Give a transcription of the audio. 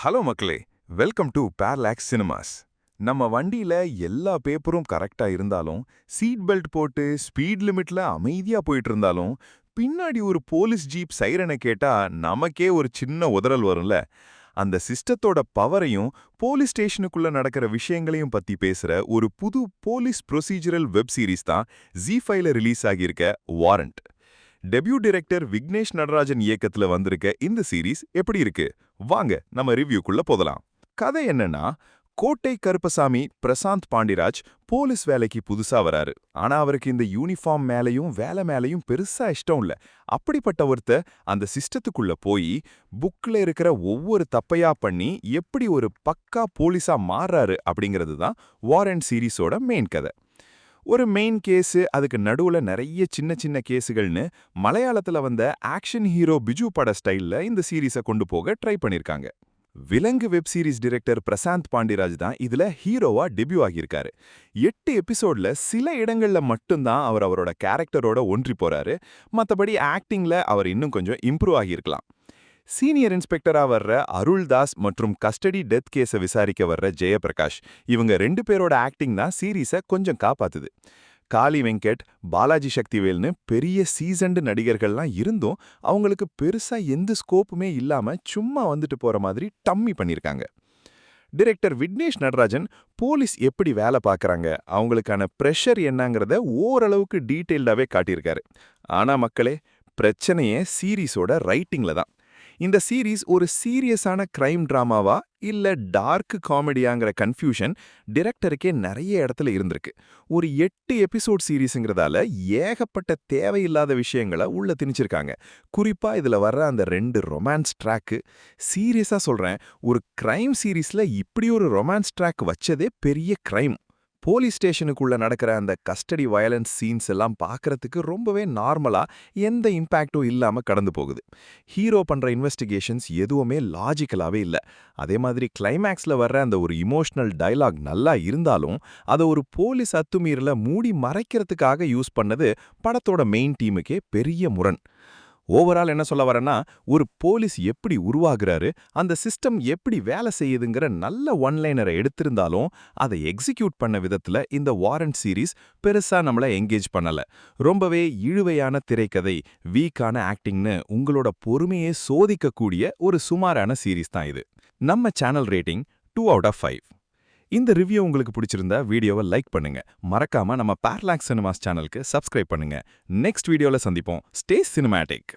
Hello மக்களே, welcome to parallax cinemas. நம்ம வண்டியில எல்லா பேப்பரும் கரெக்டா இருந்தாலும், சீட் பெல்ட் போட்டு ஸ்பீட் லிமிட்ல அமைதியா போயிட்டு இருந்தாலும், பின்னாடி ஒரு போலீஸ் ஜீப் சைரனை கேட்டா நமக்கே ஒரு சின்ன உதறல் வரும்ல. அந்த சிஸ்டத்தோட பவரையும் போலீஸ் ஸ்டேஷனுக்குள்ள நடக்கிற விஷயங்களையும் பத்தி பேசுற ஒரு புது போலீஸ் ப்ரொசீஜரல் வெப் சீரிஸ் தான் ஜீ5ல ரிலீஸ் ஆகியிருக்க warrant. Debut director Vignesh Natarajan இயக்கத்துல வந்திருக்க இந்த சீரீஸ் எப்படி இருக்கு? வாங்க நம்ம ரிவ்யூக்குள்ள போதலாம். கதை என்னன்னா, கோட்டை கருப்பசாமி பிரசாந்த் பாண்டிராஜ் போலீஸ் வேலைக்கு புதுசா வராரு. ஆனா அவருக்கு இந்த யூனிஃபார்ம் மேலையும் வேலை மேலையும் பெருசா இஷ்டம் இல்ல. அப்படிப்பட்ட ஒருத்தர் அந்த சிஸ்டத்துக்குள்ள போய் புக்ல இருக்கிற ஒவ்வொரு தப்பையா பண்ணி எப்படி ஒரு பக்கா போலீஸா மாறுறாரு அப்படிங்கிறது தான் வாரண்ட் சீரீஸோட மெயின் கதை. ஒரு மெயின் கேஸு, அதுக்கு நடுவுல நிறைய சின்ன சின்ன கேஸுகள்னு மலையாளத்துல வந்த ஆக்ஷன் ஹீரோ பிஜு பட ஸ்டைல்ல இந்த சீரீஸை கொண்டு போக ட்ரை பண்ணிருக்காங்க. விலங்கு web series director Prashanth Pandiraj தான் இதுல ஹீரோவா டெபியூ ஆகியிருக்காரு. 8 எபிசோட்ல சில இடங்கள்ல மட்டும்தான் அவர் அவரோட கேரக்டரோட ஒன்றி போறாரு. மத்தபடி ஆக்டிங்ல அவர் இன்னும் கொஞ்சம் இம்ப்ரூவ் ஆகியிருக்கலாம். சீனியர் இன்ஸ்பெக்டரா வர்ற அருள்தாஸ் மற்றும் கஸ்டடி டெத் கேஸை விசாரிக்க வர்ற ஜெயபிரகாஷ், இவங்க 2 பேரோட ஆக்டிங் தான் சீரீஸை கொஞ்சம் காப்பாத்துது. காளி வெங்கட், பாலாஜி சக்திவேல்னு பெரிய சீசன்டு நடிகர்கள்லாம் இருந்தும் அவங்களுக்கு பெருசா எந்த ஸ்கோப்புமே இல்லாம சும்மா வந்துட்டு போற மாதிரி டம்மி பண்ணிருக்காங்க. டைரக்டர் விக்னேஷ் நடராஜன் போலீஸ் எப்படி வேலை பார்க்கறாங்க, அவங்களுக்கான பிரஷர் என்னங்கிறத ஓரளவுக்கு டீட்டெயில்டாவே காட்டியிருக்காரு. ஆனா மக்களே, பிரச்சனையே சீரீஸோட ரைட்டிங்ல தான். இந்த சீரீஸ் ஒரு சீரியஸான கிரைம் டிராமாவா இல்ல டார்க் காமெடியாங்கிற கன்ஃபியூஷன் டைரக்டருக்கே நிறைய இடத்துல இருந்திருக்கு. ஒரு 8 எபிசோட் சீரீஸ்ங்கிறதால ஏகப்பட்ட தேவையில்லாத விஷயங்களை உள்ள திணிச்சிருக்காங்க. குறிப்பா இதுல வர்ற அந்த 2 ரொமான்ஸ் ட்ராக்கு. சீரியஸா சொல்றேன், ஒரு கிரைம் சீரீஸ்ல இப்படி ஒரு ரொமான்ஸ் ட்ராக் வச்சதே பெரிய கிரைம். போலீஸ் ஸ்டேஷனுக்குள்ள நடக்கிற அந்த கஸ்டடி வயலன்ஸ் சீன்ஸ் எல்லாம் பார்க்கறதுக்கு ரொம்பவே நார்மலா, எந்த இம்பாக்டும் இல்லாம கடந்து போகுது. ஹீரோ பண்ற இன்வெஸ்டிகேஷன்ஸ் எதுவுமே லாஜிக்கலாவே இல்ல. அதே மாதிரி கிளைமேக்ஸ்ல வர்ற அந்த ஒரு இமோஷனல் டயலாக் நல்லா இருந்தாலும் அதை ஒரு போலீஸ் அத்துமீறல மூடி மறைக்கிறதுக்காக யூஸ் பண்ணது படத்தோட மெயின் டீமுக்கே பெரிய முரண். ஓவரால் என்ன சொல்ல வரேன்னா, ஒரு போலீஸ் எப்படி உருவாகுறாரு, அந்த சிஸ்டம் எப்படி வேலை செய்யுதுங்கிற நல்ல ஒன்லைனரை எடுத்திருந்தாலும் அதை எக்ஸிக்யூட் பண்ண விதத்துல இந்த வாரண்ட் சீரீஸ் பெருசா நம்மள எங்கேஜ் பண்ணல. ரொம்பவே இழுவையான திரைக்கதை, வீக்கான ஆக்டிங்னு உங்களோட பொறுமையை சோதிக்கக்கூடிய ஒரு சுமாரான சீரீஸ் தான் இது. நம்ம சேனல் ரேட்டிங் 2 out of 5. இந்த ரிவ்யூ உங்களுக்கு பிடிச்சிருந்தா வீடியோவை லைக் பண்ணுங்க. மறக்காம நம்ம பேரலாக்ஸ் சினிமாஸ் சேனலுக்கு சப்ஸ்கிரைப் பண்ணுங்க. நெக்ஸ்ட் வீடியோல சந்திப்போம். Stay cinematic.